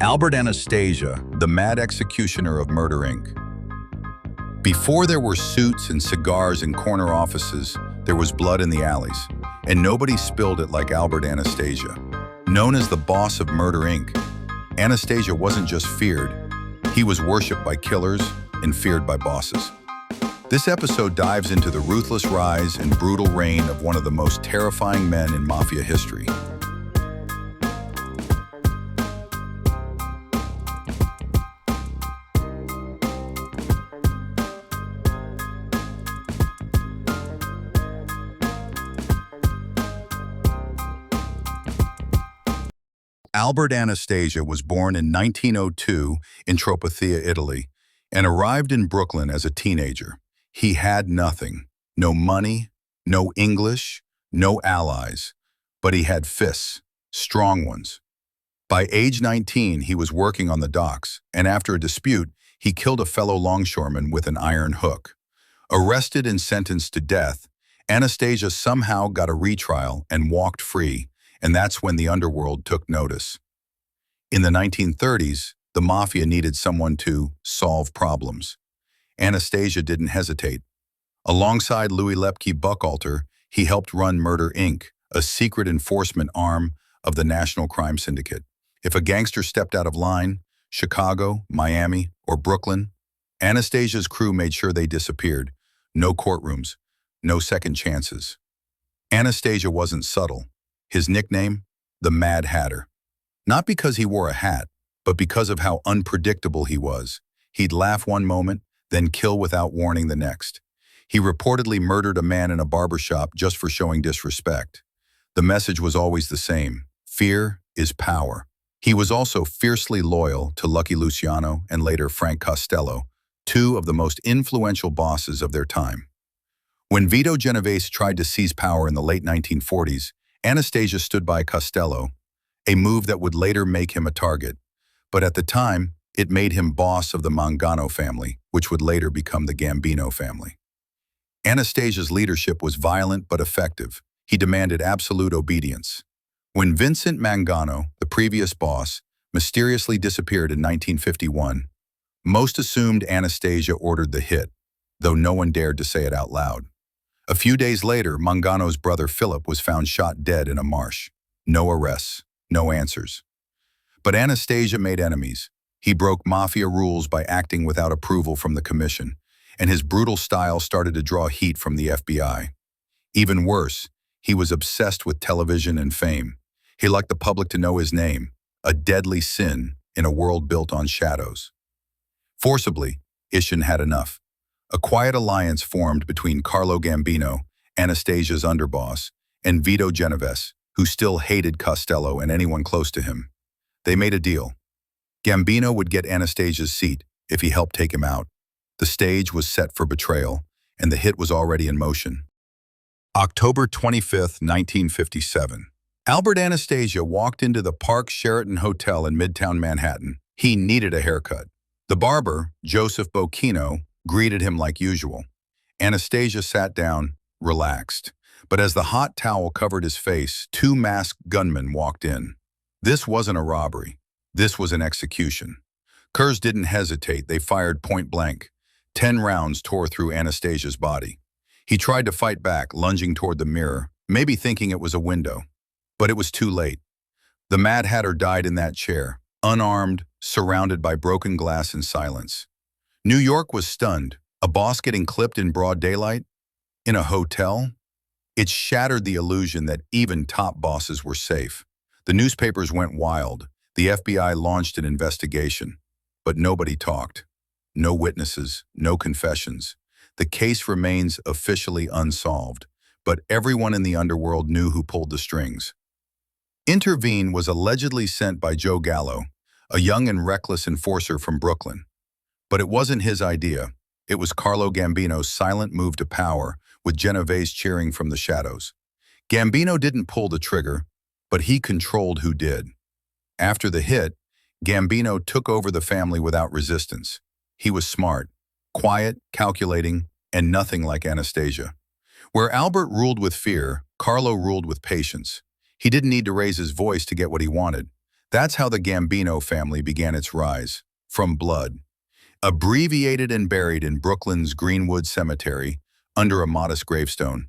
Albert Anastasia, the mad executioner of Murder Inc. Before there were suits and cigars in corner offices, there was blood in the alleys, and nobody spilled it like Albert Anastasia. Known as the boss of Murder Inc., Anastasia wasn't just feared, he was worshipped by killers and feared by bosses. This episode dives into the ruthless rise and brutal reign of one of the most terrifying men in Mafia history. Albert Anastasia was born in 1902 in Tropea, Italy, and arrived in Brooklyn as a teenager. He had nothing, no money, no English, no allies, but he had fists, strong ones. By age 19, he was working on the docks, and after a dispute, he killed a fellow longshoreman with an iron hook. Arrested and sentenced to death, Anastasia somehow got a retrial and walked free, and that's when the Underworld took notice. In the 1930s, the Mafia needed someone to solve problems. Anastasia didn't hesitate. Alongside Louis Lepke Buchalter, he helped run Murder Inc., a secret enforcement arm of the National Crime Syndicate. If a gangster stepped out of line, Chicago, Miami, or Brooklyn, Anastasia's crew made sure they disappeared. No courtrooms, no second chances. Anastasia wasn't subtle. His nickname, the Mad Hatter. Not because he wore a hat, but because of how unpredictable he was. He'd laugh one moment, then kill without warning the next. He reportedly murdered a man in a barbershop just for showing disrespect. The message was always the same: fear is power. He was also fiercely loyal to Lucky Luciano and later Frank Costello, two of the most influential bosses of their time. When Vito Genovese tried to seize power in the late 1940s, Anastasia stood by Costello, a move that would later make him a target. But at the time, it made him boss of the Mangano family, which would later become the Gambino family. Anastasia's leadership was violent but effective. He demanded absolute obedience. When Vincent Mangano, the previous boss, mysteriously disappeared in 1951, most assumed Anastasia ordered the hit, though no one dared to say it out loud. A few days later, Mangano's brother Philip was found shot dead in a marsh. No arrests, no answers. But Anastasia made enemies. He broke Mafia rules by acting without approval from the commission, and his brutal style started to draw heat from the FBI. Even worse, he was obsessed with television and fame. He liked the public to know his name, a deadly sin in a world built on shadows. Forcibly, Ishin had enough. A quiet alliance formed between Carlo Gambino, Anastasia's underboss, and Vito Genovese, who still hated Costello and anyone close to him. They made a deal. Gambino would get Anastasia's seat if he helped take him out. The stage was set for betrayal, and the hit was already in motion. October 25, 1957. Albert Anastasia walked into the Park Sheraton Hotel in Midtown Manhattan. He needed a haircut. The barber, Joseph Bocchino, greeted him like usual. Anastasia sat down, relaxed. But as the hot towel covered his face, two masked gunmen walked in. This wasn't a robbery. This was an execution. Curs didn't hesitate. They fired point blank. 10 rounds tore through Anastasia's body. He tried to fight back, lunging toward the mirror, maybe thinking it was a window. But it was too late. The Mad Hatter died in that chair, unarmed, surrounded by broken glass and silence. New York was stunned. A boss getting clipped in broad daylight? In a hotel? It shattered the illusion that even top bosses were safe. The newspapers went wild. The FBI launched an investigation. But nobody talked. No witnesses, no confessions. The case remains officially unsolved, but everyone in the underworld knew who pulled the strings. Intervene was allegedly sent by Joe Gallo, a young and reckless enforcer from Brooklyn. But it wasn't his idea. It was Carlo Gambino's silent move to power, with Genovese cheering from the shadows. Gambino didn't pull the trigger, but he controlled who did. After the hit, Gambino took over the family without resistance. He was smart, quiet, calculating, and nothing like Anastasia. Where Albert ruled with fear, Carlo ruled with patience. He didn't need to raise his voice to get what he wanted. That's how the Gambino family began its rise, from blood. Abbreviated and buried in Brooklyn's Greenwood Cemetery, under a modest gravestone.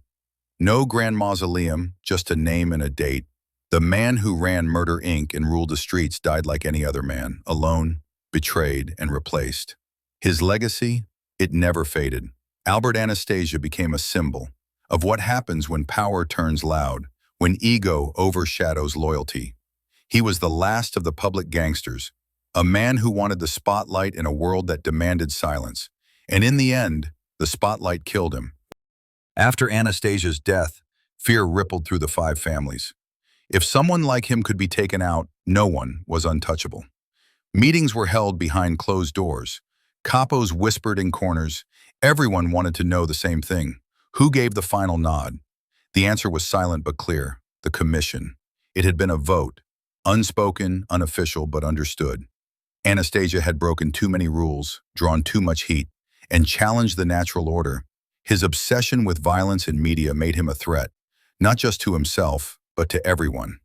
No grand mausoleum, just a name and a date. The man who ran Murder Inc. and ruled the streets died like any other man, alone, betrayed, and replaced. His legacy? It never faded. Albert Anastasia became a symbol of what happens when power turns loud, when ego overshadows loyalty. He was the last of the public gangsters, a man who wanted the spotlight in a world that demanded silence. And in the end, the spotlight killed him. After Anastasia's death, fear rippled through the five families. If someone like him could be taken out, no one was untouchable. Meetings were held behind closed doors. Capos whispered in corners. Everyone wanted to know the same thing. Who gave the final nod? The answer was silent but clear: the commission. It had been a vote, unspoken, unofficial, but understood. Anastasia had broken too many rules, drawn too much heat, and challenged the natural order. His obsession with violence and media made him a threat, not just to himself, but to everyone.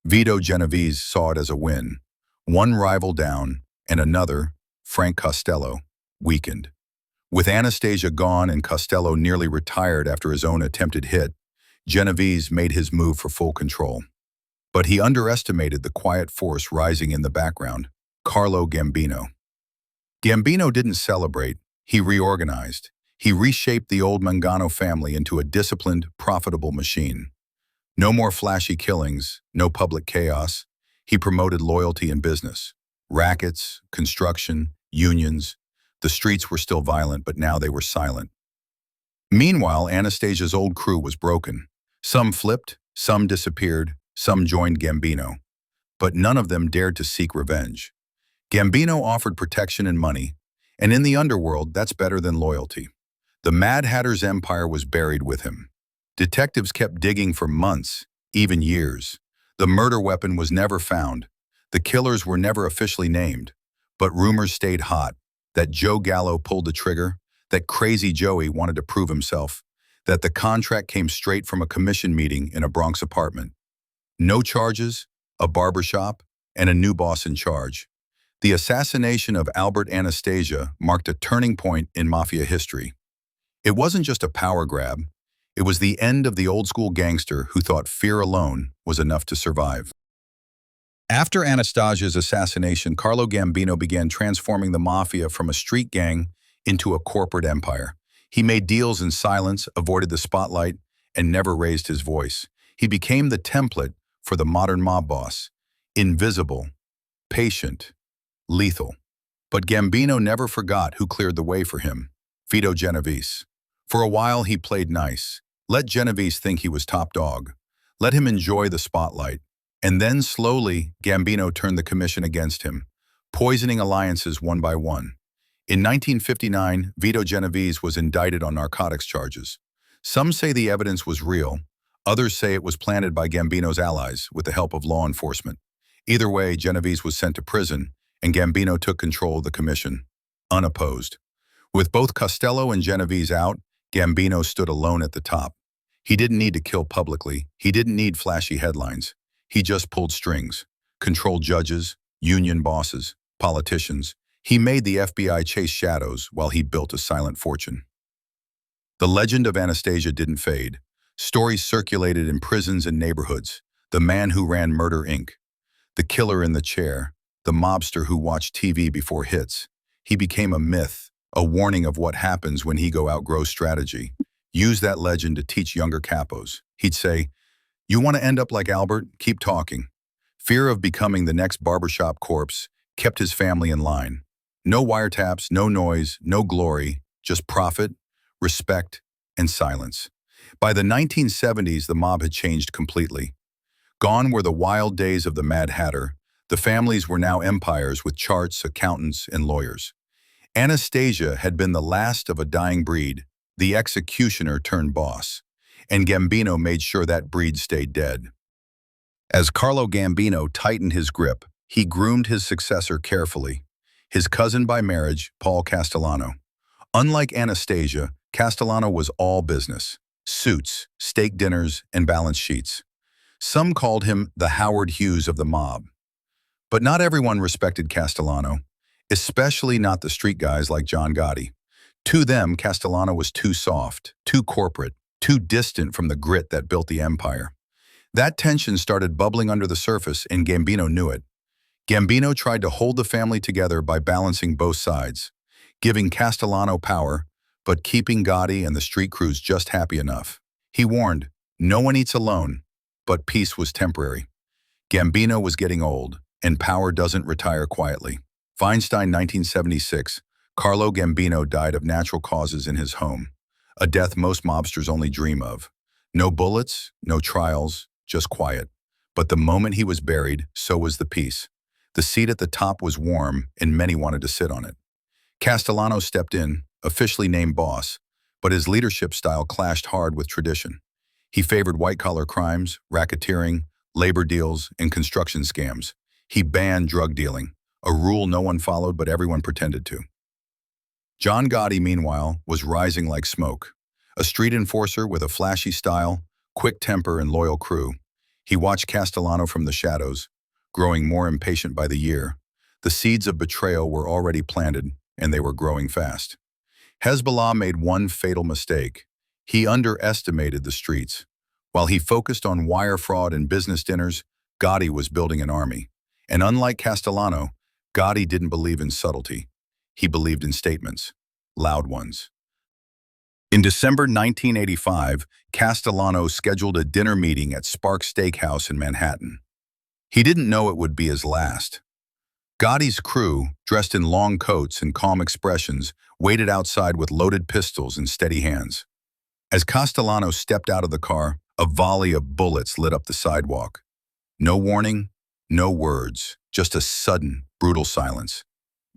Vito Genovese saw it as a win. One rival down, and another, Frank Costello, weakened. With Anastasia gone and Costello nearly retired after his own attempted hit, Genovese made his move for full control. But he underestimated the quiet force rising in the background: Carlo Gambino. Gambino didn't celebrate, he reorganized. He reshaped the old Mangano family into a disciplined, profitable machine. No more flashy killings, no public chaos. He promoted loyalty in business. Rackets, construction, unions. The streets were still violent, but now they were silent. Meanwhile, Anastasia's old crew was broken. Some flipped, some disappeared, some joined Gambino. But none of them dared to seek revenge. Gambino offered protection and money, and in the underworld, that's better than loyalty. The Mad Hatter's empire was buried with him. Detectives kept digging for months, even years. The murder weapon was never found. The killers were never officially named. But rumors stayed hot, that Joe Gallo pulled the trigger, that Crazy Joey wanted to prove himself, that the contract came straight from a commission meeting in a Bronx apartment. No charges, a barbershop, and a new boss in charge. The assassination of Albert Anastasia marked a turning point in Mafia history. It wasn't just a power grab. It was the end of the old-school gangster who thought fear alone was enough to survive. After Anastasia's assassination, Carlo Gambino began transforming the Mafia from a street gang into a corporate empire. He made deals in silence, avoided the spotlight, and never raised his voice. He became the template for the modern mob boss: invisible, patient, lethal. But Gambino never forgot who cleared the way for him: Vito Genovese. For a while, he played nice. Let Genovese think he was top dog. Let him enjoy the spotlight. And then, slowly, Gambino turned the commission against him, poisoning alliances one by one. In 1959, Vito Genovese was indicted on narcotics charges. Some say the evidence was real. Others say it was planted by Gambino's allies with the help of law enforcement. Either way, Genovese was sent to prison, and Gambino took control of the commission, unopposed. With both Costello and Genovese out, Gambino stood alone at the top. He didn't need to kill publicly. He didn't need flashy headlines. He just pulled strings, controlled judges, union bosses, politicians. He made the FBI chase shadows while he built a silent fortune. The legend of Anastasia didn't fade. Stories circulated in prisons and neighborhoods. The man who ran Murder Inc., the killer in the chair, the mobster who watched TV before hits. He became a myth, a warning of what happens when ego outgrows strategy. Use that legend to teach younger capos. He'd say, "You want to end up like Albert? Keep talking." Fear of becoming the next barbershop corpse kept his family in line. No wiretaps, no noise, no glory, just profit, respect, and silence. By the 1970s, the mob had changed completely. Gone were the wild days of the Mad Hatter. The families were now empires with charts, accountants, and lawyers. Anastasia had been the last of a dying breed, the executioner turned boss, and Gambino made sure that breed stayed dead. As Carlo Gambino tightened his grip, he groomed his successor carefully, his cousin by marriage, Paul Castellano. Unlike Anastasia, Castellano was all business: suits, steak dinners, and balance sheets. Some called him the Howard Hughes of the mob. But not everyone respected Castellano, especially not the street guys like John Gotti. To them, Castellano was too soft, too corporate, too distant from the grit that built the empire. That tension started bubbling under the surface, and Gambino knew it. Gambino tried to hold the family together by balancing both sides, giving Castellano power, but keeping Gotti and the street crews just happy enough. He warned, no one eats alone, but peace was temporary. Gambino was getting old, and power doesn't retire quietly. Feinstein, 1976, Carlo Gambino died of natural causes in his home, a death most mobsters only dream of. No bullets, no trials, just quiet. But the moment he was buried, so was the peace. The seat at the top was warm, and many wanted to sit on it. Castellano stepped in, officially named boss, but his leadership style clashed hard with tradition. He favored white-collar crimes, racketeering, labor deals, and construction scams. He banned drug dealing, a rule no one followed but everyone pretended to. John Gotti, meanwhile, was rising like smoke. A street enforcer with a flashy style, quick temper, and loyal crew. He watched Castellano from the shadows, growing more impatient by the year. The seeds of betrayal were already planted, and they were growing fast. Hezbollah made one fatal mistake. He underestimated the streets. While he focused on wire fraud and business dinners, Gotti was building an army. And unlike Castellano, Gotti didn't believe in subtlety. He believed in statements, loud ones. In December 1985, Castellano scheduled a dinner meeting at Sparks Steakhouse in Manhattan. He didn't know it would be his last. Gotti's crew, dressed in long coats and calm expressions, waited outside with loaded pistols and steady hands. As Castellano stepped out of the car, a volley of bullets lit up the sidewalk. No warning, no words, just a sudden, brutal silence.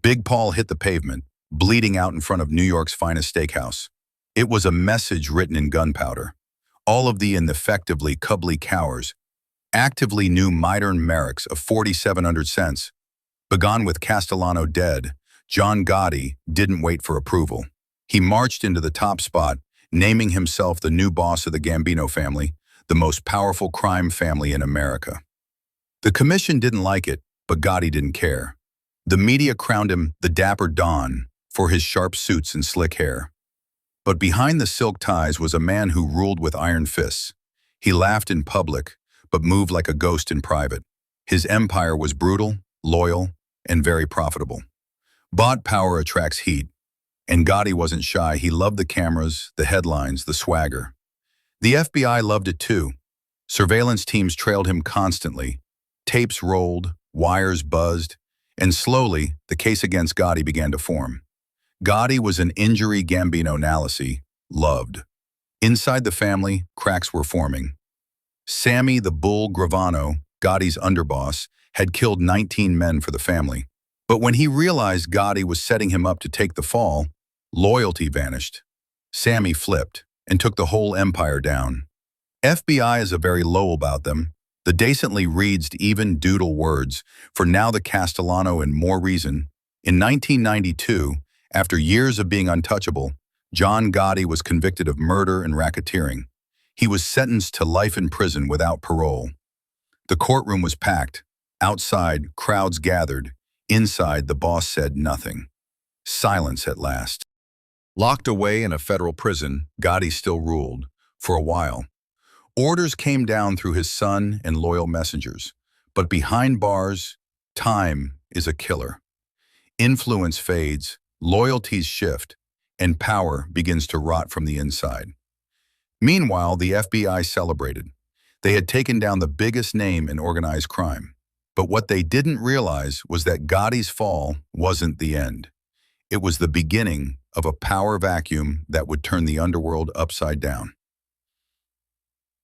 Big Paul hit the pavement, bleeding out in front of New York's finest steakhouse. It was a message written in gunpowder. All of the ineffectively cubbly cowards, actively new modern merricks of 4,700 cents. Begun with Castellano dead, John Gotti didn't wait for approval. He marched into the top spot, naming himself the new boss of the Gambino family, the most powerful crime family in America. The commission didn't like it, but Gotti didn't care. The media crowned him the Dapper Don for his sharp suits and slick hair. But behind the silk ties was a man who ruled with iron fists. He laughed in public, but moved like a ghost in private. His empire was brutal, loyal, and very profitable. Bought power attracts heat, and Gotti wasn't shy. He loved the cameras, the headlines, the swagger. The FBI loved it too. Surveillance teams trailed him constantly. Tapes rolled, wires buzzed, and slowly, the case against Gotti began to form. Gotti was an injury Gambino analysis, loved. Inside the family, cracks were forming. Sammy the Bull Gravano, Gotti's underboss, had killed 19 men for the family. But when he realized Gotti was setting him up to take the fall, loyalty vanished. Sammy flipped and took the whole empire down. FBI is a very low about them. The decently reads even doodle words, for now the Castellano and more reason. In 1992, after years of being untouchable, John Gotti was convicted of murder and racketeering. He was sentenced to life in prison without parole. The courtroom was packed. Outside, crowds gathered. Inside, the boss said nothing. Silence at last. Locked away in a federal prison, Gotti still ruled, for a while. Orders came down through his son and loyal messengers. But behind bars, time is a killer. Influence fades, loyalties shift, and power begins to rot from the inside. Meanwhile, the FBI celebrated. They had taken down the biggest name in organized crime. But what they didn't realize was that Gotti's fall wasn't the end. It was the beginning of a power vacuum that would turn the underworld upside down.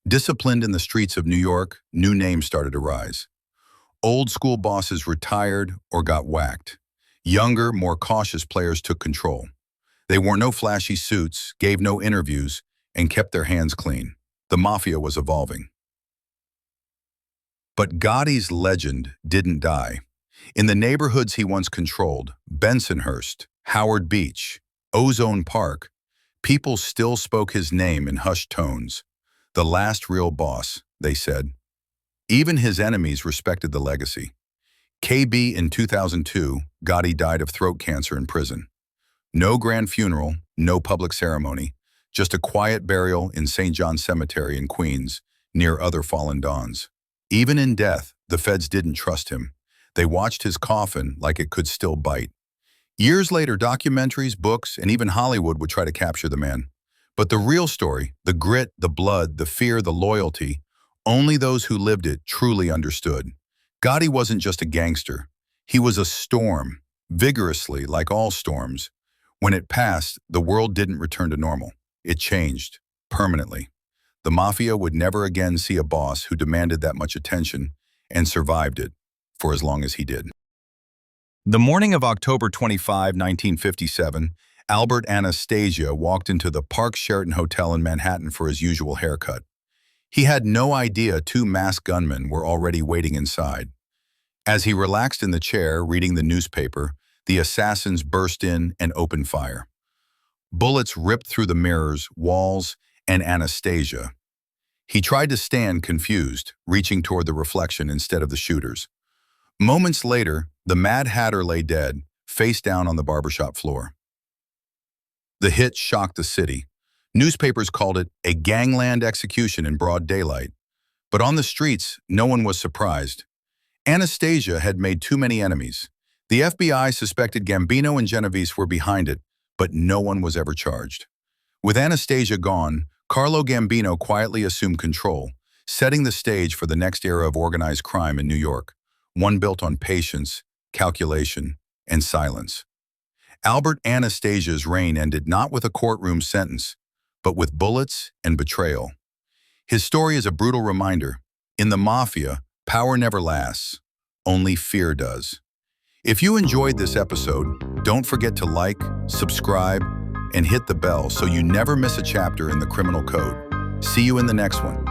Disciplined in the streets of New York, new names started to rise. Old school bosses retired or got whacked. Younger, more cautious players took control. They wore no flashy suits, gave no interviews, and kept their hands clean. The Mafia was evolving. But Gotti's legend didn't die. In the neighborhoods he once controlled, Bensonhurst, Howard Beach, Ozone Park, people still spoke his name in hushed tones. The last real boss, they said. Even his enemies respected the legacy. KB in 2002, Gotti died of throat cancer in prison. No grand funeral, no public ceremony, just a quiet burial in St. John's Cemetery in Queens, near other fallen dons. Even in death, the feds didn't trust him. They watched his coffin like it could still bite. Years later, documentaries, books, and even Hollywood would try to capture the man. But the real story, the grit, the blood, the fear, the loyalty, only those who lived it truly understood. Gotti wasn't just a gangster. He was a storm, vigorously like all storms. When it passed, the world didn't return to normal. It changed, permanently. The Mafia would never again see a boss who demanded that much attention and survived it for as long as he did. The morning of October 25, 1957, Albert Anastasia walked into the Park Sheraton Hotel in Manhattan for his usual haircut. He had no idea two masked gunmen were already waiting inside. As he relaxed in the chair, reading the newspaper, the assassins burst in and opened fire. Bullets ripped through the mirrors, walls, and Anastasia. He tried to stand confused, reaching toward the reflection instead of the shooters. Moments later, the Mad Hatter lay dead, face down on the barbershop floor. The hit shocked the city. Newspapers called it a gangland execution in broad daylight. But on the streets, no one was surprised. Anastasia had made too many enemies. The FBI suspected Gambino and Genovese were behind it, but no one was ever charged. With Anastasia gone, Carlo Gambino quietly assumed control, setting the stage for the next era of organized crime in New York, one built on patience, calculation, and silence. Albert Anastasia's reign ended not with a courtroom sentence, but with bullets and betrayal. His story is a brutal reminder. In the Mafia, power never lasts, only fear does. If you enjoyed this episode, don't forget to like, subscribe, and hit the bell so you never miss a chapter in the criminal code. See you in the next one.